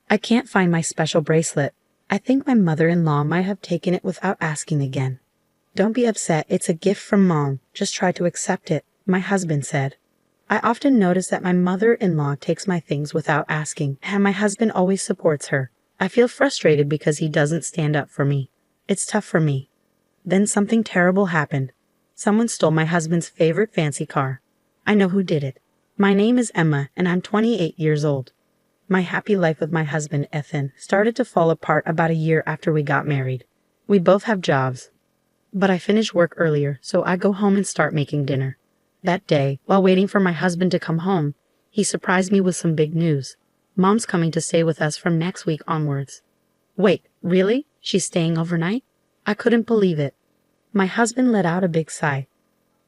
I can't find my special bracelet. I think my mother-in-law might have taken it without asking again. Don't be upset, it's a gift from Mom. Just try to accept it, my husband said. I often notice that my mother-in-law takes my things without asking, and my husband always supports her. I feel frustrated because he doesn't stand up for me. It's tough for me. Then something terrible happened. Someone stole my husband's favorite fancy car. I know who did it. My name is Emma, and I'm 28 years old. My happy life with my husband, Ethan, started to fall apart about a year after we got married. We both have jobs. But I finish work earlier, so I go home and start making dinner. That day, while waiting for my husband to come home, he surprised me with some big news. Mom's coming to stay with us from next week onwards. Wait, really? She's staying overnight? I couldn't believe it. My husband let out a big sigh.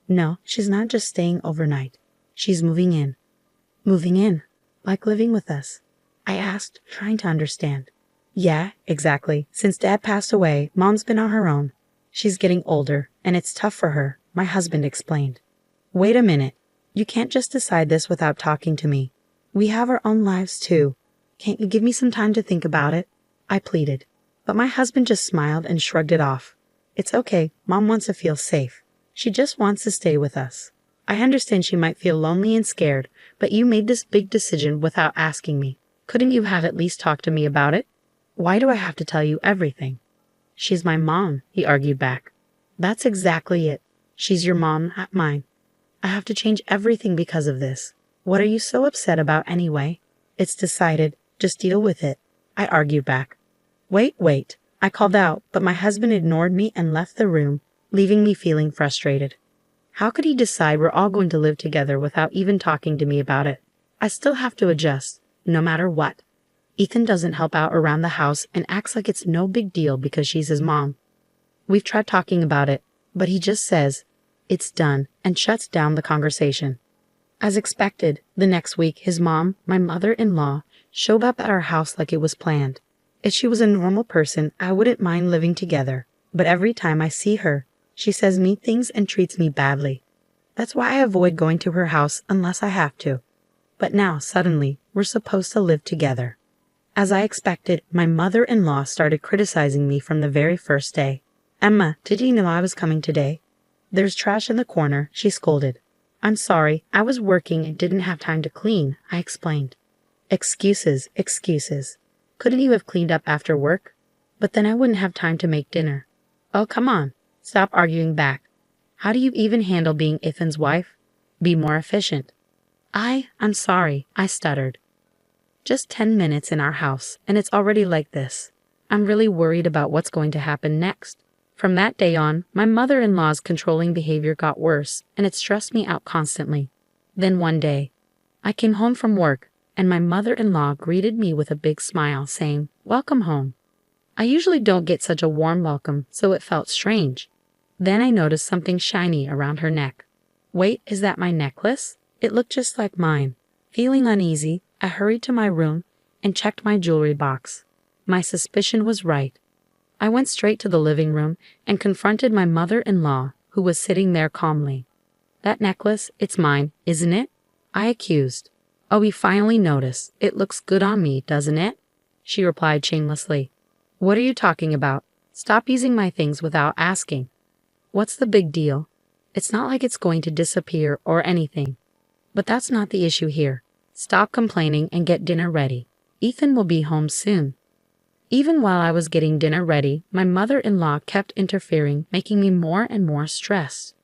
No, she's not just staying overnight. She's moving in. Moving in? Like living with us? I asked, trying to understand. Yeah, exactly. Since Dad passed away, Mom's been on her own. She's getting older, and it's tough for her, my husband explained. Wait a minute. You can't just decide this without talking to me. We have our own lives too. Can't you give me some time to think about it? I pleaded. But my husband just smiled and shrugged it off. It's okay. Mom wants to feel safe. She just wants to stay with us. I understand she might feel lonely and scared, but you made this big decision without asking me. Couldn't you have at least talked to me about it? Why do I have to tell you everything? She's my mom, he argued back. That's exactly it. She's your mom, not mine. I have to change everything because of this. What are you so upset about anyway? It's decided. Just deal with it. I argued back. Wait. I called out, but my husband ignored me and left the room, leaving me feeling frustrated. How could he decide we're all going to live together without even talking to me about it? I still have to adjust, no matter what. Ethan doesn't help out around the house and acts like it's no big deal because she's his mom. We've tried talking about it, but he just says, it's done, and shuts down the conversation. As expected, the next week his mom, my mother-in-law, showed up at our house like it was planned. If she was a normal person, I wouldn't mind living together, but every time I see her, she says mean things and treats me badly. That's why I avoid going to her house unless I have to. But now, suddenly, we're supposed to live together. As I expected, my mother-in-law started criticizing me from the very first day. Emma, did you know I was coming today? There's trash in the corner, she scolded. I'm sorry, I was working and didn't have time to clean, I explained. Excuses. Couldn't you have cleaned up after work? But then I wouldn't have time to make dinner. Oh, come on. Stop arguing back. How do you even handle being Ethan's wife? Be more efficient. I'm sorry, I stuttered. Just 10 minutes in our house, and it's already like this. I'm really worried about what's going to happen next. From that day on, my mother-in-law's controlling behavior got worse, and it stressed me out constantly. Then one day, I came home from work, and my mother-in-law greeted me with a big smile, saying, "Welcome home." I usually don't get such a warm welcome, so it felt strange. Then I noticed something shiny around her neck. Wait, is that my necklace? It looked just like mine. Feeling uneasy, I hurried to my room and checked my jewelry box. My suspicion was right. I went straight to the living room and confronted my mother-in-law, who was sitting there calmly. That necklace, it's mine, isn't it? I accused. Oh, we finally noticed. It looks good on me, doesn't it? She replied shamelessly. What are you talking about? Stop using my things without asking. What's the big deal? It's not like it's going to disappear or anything. But that's not the issue here. Stop complaining and get dinner ready. Ethan will be home soon. Even while I was getting dinner ready, my mother-in-law kept interfering, making me more and more stressed.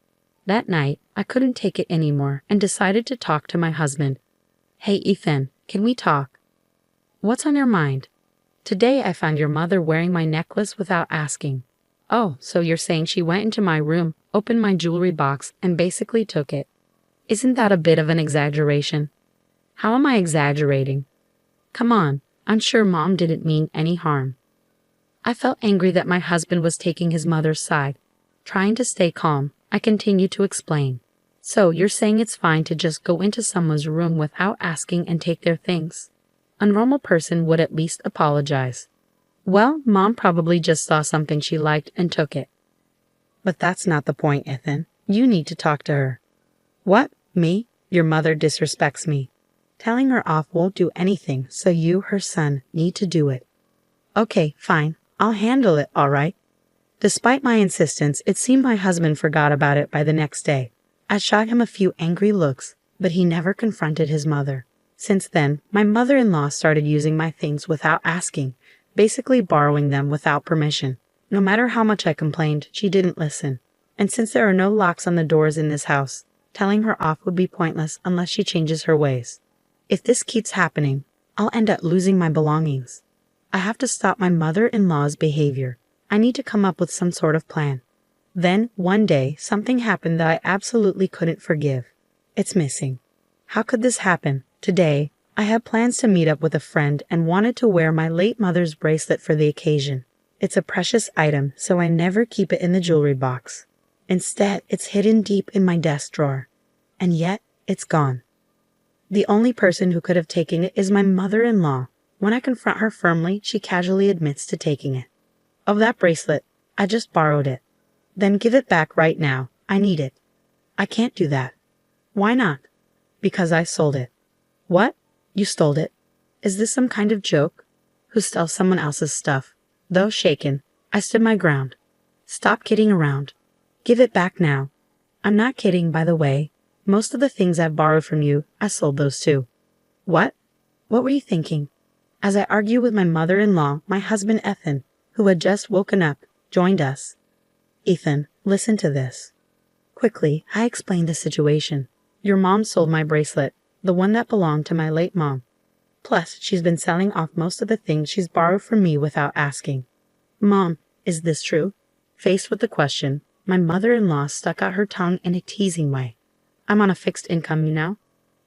That night, I couldn't take it anymore and decided to talk to my husband. Hey, Ethan, can we talk? What's on your mind? Today I found your mother wearing my necklace without asking. Oh, so you're saying she went into my room, opened my jewelry box, and basically took it. Isn't that a bit of an exaggeration? How am I exaggerating? Come on, I'm sure Mom didn't mean any harm. I felt angry that my husband was taking his mother's side. Trying to stay calm, I continued to explain. So you're saying it's fine to just go into someone's room without asking and take their things? A normal person would at least apologize. Well, Mom probably just saw something she liked and took it. But that's not the point, Ethan. You need to talk to her. What? Me? Your mother disrespects me. Telling her off won't do anything, so you, her son, need to do it. Okay, fine. I'll handle it, all right. Despite my insistence, it seemed my husband forgot about it by the next day. I shot him a few angry looks, but he never confronted his mother. Since then, my mother-in-law started using my things without asking, basically borrowing them without permission. No matter how much I complained, she didn't listen. And since there are no locks on the doors in this house, telling her off would be pointless unless she changes her ways. If this keeps happening, I'll end up losing my belongings. I have to stop my mother-in-law's behavior. I need to come up with some sort of plan. Then, one day, something happened that I absolutely couldn't forgive. It's missing. How could this happen? Today, I had plans to meet up with a friend and wanted to wear my late mother's bracelet for the occasion. It's a precious item, so I never keep it in the jewelry box. Instead, it's hidden deep in my desk drawer. And yet, it's gone. The only person who could have taken it is my mother-in-law. When I confront her firmly, she casually admits to taking it. Of that bracelet, I just borrowed it. Then give it back right now. I need it. I can't do that. Why not? Because I sold it. What? You stole it? Is this some kind of joke? Who steals someone else's stuff? Though shaken, I stood my ground. Stop kidding around. Give it back now. I'm not kidding, by the way. Most of the things I've borrowed from you, I sold those too. What? What were you thinking? As I argued with my mother-in-law, my husband Ethan, who had just woken up, joined us. Ethan, listen to this. Quickly, I explained the situation. Your mom sold my bracelet, the one that belonged to my late mom. Plus, she's been selling off most of the things she's borrowed from me without asking. Mom, is this true? Faced with the question, my mother-in-law stuck out her tongue in a teasing way. I'm on a fixed income, you know.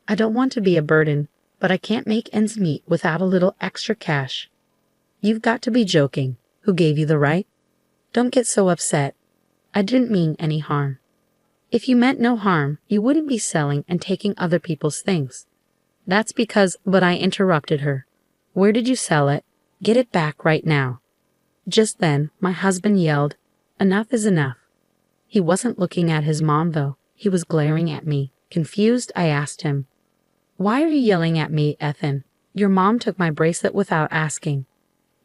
I don't want to be a burden, but I can't make ends meet without a little extra cash. You've got to be joking. Who gave you the right? Don't get so upset. I didn't mean any harm. If you meant no harm, you wouldn't be selling and taking other people's things. That's because, but I interrupted her. Where did you sell it? Get it back right now. Just then, my husband yelled, enough is enough. He wasn't looking at his mom, though. He was glaring at me. Confused, I asked him, why are you yelling at me, Ethan? Your mom took my bracelet without asking.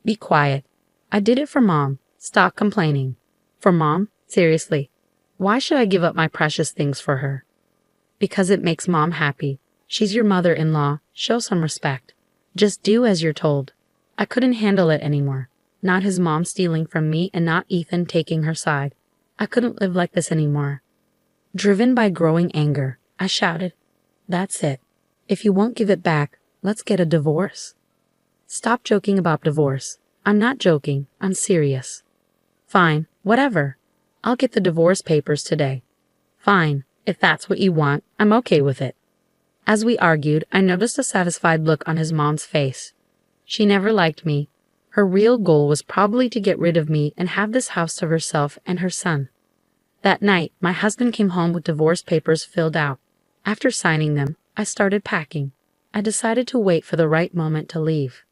Be quiet. I did it for Mom. Stop complaining. For Mom? Seriously. Why should I give up my precious things for her? Because it makes Mom happy. She's your mother-in-law. Show some respect. Just do as you're told. I couldn't handle it anymore. Not his mom stealing from me and not Ethan taking her side. I couldn't live like this anymore. Driven by growing anger, I shouted, that's it. If you won't give it back, let's get a divorce. Stop joking about divorce. I'm not joking. I'm serious. Fine, whatever. I'll get the divorce papers today. Fine, if that's what you want, I'm okay with it. As we argued, I noticed a satisfied look on his mom's face. She never liked me. Her real goal was probably to get rid of me and have this house to herself and her son. That night, my husband came home with divorce papers filled out. After signing them, I started packing. I decided to wait for the right moment to leave.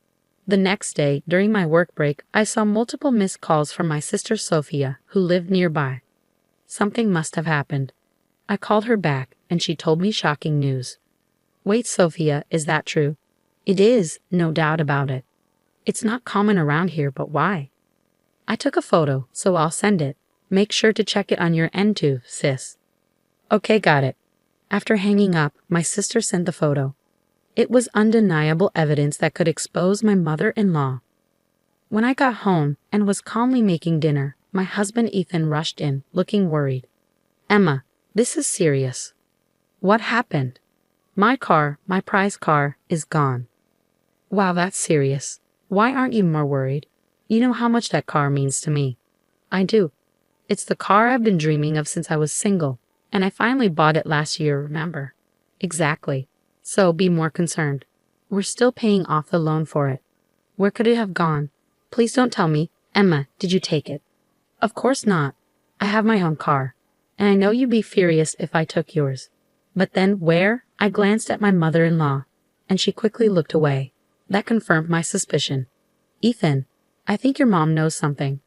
The next day, during my work break, I saw multiple missed calls from my sister Sophia, who lived nearby. Something must have happened. I called her back, and she told me shocking news. Wait, Sophia, is that true? It is, no doubt about it. It's not common around here, but why? I took a photo, so I'll send it. Make sure to check it on your end too, sis. Okay, got it. After hanging up, my sister sent the photo. It was undeniable evidence that could expose my mother-in-law. When I got home and was calmly making dinner, my husband Ethan rushed in, looking worried. Emma, this is serious. What happened? My car, my prize car, is gone. Wow, that's serious. Why aren't you more worried? You know how much that car means to me. I do. It's the car I've been dreaming of since I was single, and I finally bought it last year, remember? Exactly. So be more concerned. We're still paying off the loan for it. Where could it have gone? Please don't tell me. Emma, did you take it? Of course not. I have my own car, and I know you'd be furious if I took yours. But then where? I glanced at my mother-in-law, and she quickly looked away. That confirmed my suspicion. Ethan, I think your mom knows something.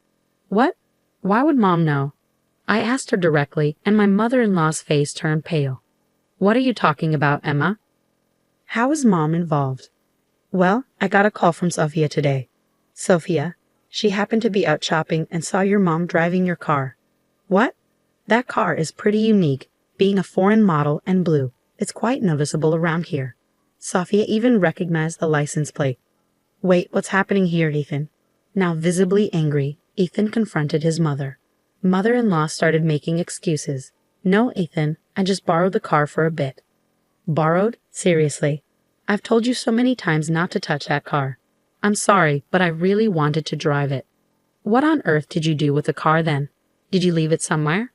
What? Why would Mom know? I asked her directly, and my mother-in-law's face turned pale. What are you talking about, Emma? How is Mom involved? Well, I got a call from Sophia today. Sophia, she happened to be out shopping and saw your mom driving your car. What? That car is pretty unique, being a foreign model and blue. It's quite noticeable around here. Sophia even recognized the license plate. Wait, what's happening here, Ethan? Now visibly angry, Ethan confronted his mother. Mother-in-law started making excuses. No, Ethan, I just borrowed the car for a bit. Borrowed? Seriously? I've told you so many times not to touch that car. I'm sorry, but I really wanted to drive it. What on earth did you do with the car then? Did you leave it somewhere?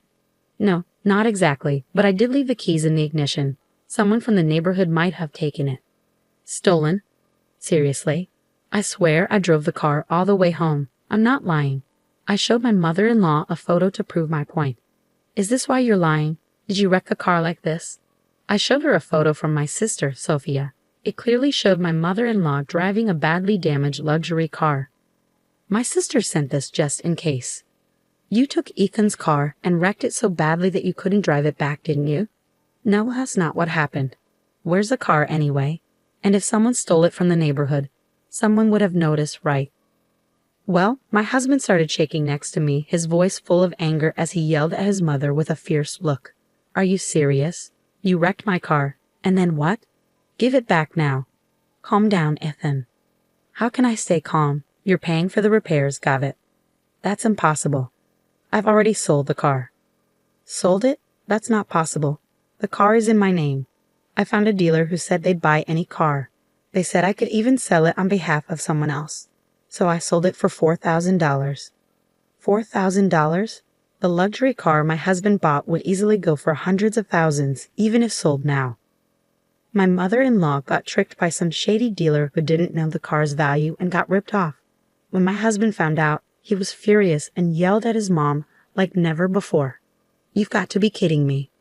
No, not exactly, but I did leave the keys in the ignition. Someone from the neighborhood might have taken it. Stolen? Seriously? I swear I drove the car all the way home. I'm not lying. I showed my mother-in-law a photo to prove my point. Is this why you're lying? Did you wreck the car like this? I showed her a photo from my sister, Sophia. It clearly showed my mother-in-law driving a badly damaged luxury car. My sister sent this just in case. You took Ethan's car and wrecked it so badly that you couldn't drive it back, didn't you? No, that's not what happened. Where's the car anyway? And if someone stole it from the neighborhood, someone would have noticed, right? Well, my husband started shaking next to me, his voice full of anger as he yelled at his mother with a fierce look. Are you serious? You wrecked my car, and then what? Give it back now. Calm down, Ethan. How can I stay calm? You're paying for the repairs, got it? That's impossible. I've already sold the car. Sold it? That's not possible. The car is in my name. I found a dealer who said they'd buy any car. They said I could even sell it on behalf of someone else. So I sold it for $4,000. $4,000? The luxury car my husband bought would easily go for hundreds of thousands, even if sold now. My mother-in-law got tricked by some shady dealer who didn't know the car's value and got ripped off. When my husband found out, he was furious and yelled at his mom like never before. You've got to be kidding me.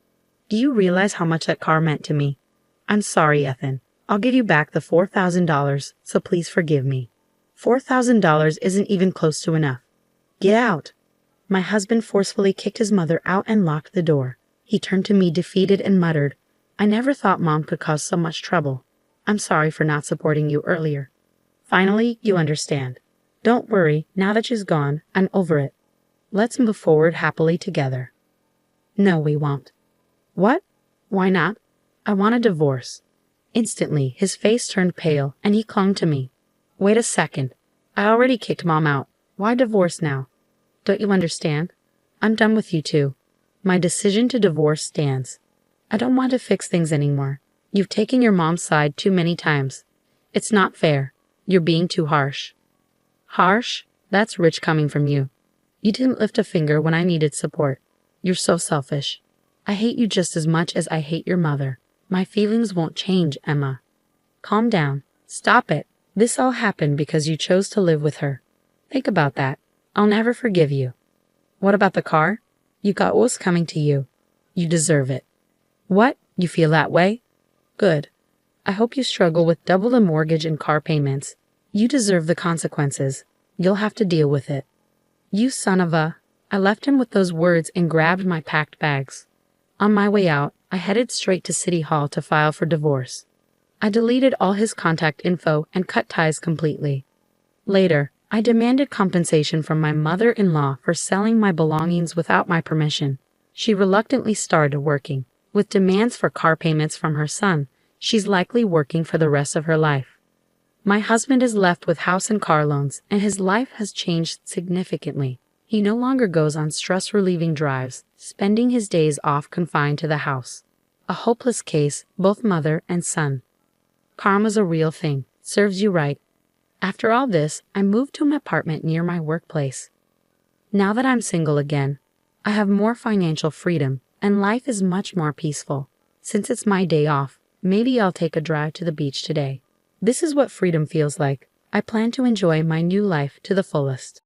Do you realize how much that car meant to me? I'm sorry, Ethan. I'll give you back the $4,000, so please forgive me. $4,000 isn't even close to enough. Get out. My husband forcefully kicked his mother out and locked the door. He turned to me defeated and muttered, I never thought Mom could cause so much trouble. I'm sorry for not supporting you earlier. Finally, you understand. Don't worry, now that she's gone, I'm over it. Let's move forward happily together. No, we won't. What? Why not? I want a divorce. Instantly, his face turned pale, and he clung to me. Wait a second. I already kicked Mom out. Why divorce now? Don't you understand? I'm done with you two. My decision to divorce stands. I don't want to fix things anymore. You've taken your mom's side too many times. It's not fair. You're being too harsh. Harsh? That's rich coming from you. You didn't lift a finger when I needed support. You're so selfish. I hate you just as much as I hate your mother. My feelings won't change, Emma. Calm down. Stop it. This all happened because you chose to live with her. Think about that. I'll never forgive you. What about the car? You got what was coming to you. You deserve it. What? You feel that way? Good. I hope you struggle with double the mortgage and car payments. You deserve the consequences. You'll have to deal with it. You son of a... I left him with those words and grabbed my packed bags. On my way out, I headed straight to City Hall to file for divorce. I deleted all his contact info and cut ties completely. Later, I demanded compensation from my mother-in-law for selling my belongings without my permission. She reluctantly started working. With demands for car payments from her son, she's likely working for the rest of her life. My husband is left with house and car loans, and his life has changed significantly. He no longer goes on stress-relieving drives, spending his days off confined to the house. A hopeless case, both mother and son. Karma's a real thing. Serves you right. After all this, I moved to an apartment near my workplace. Now that I'm single again, I have more financial freedom, and life is much more peaceful. Since it's my day off, maybe I'll take a drive to the beach today. This is what freedom feels like. I plan to enjoy my new life to the fullest.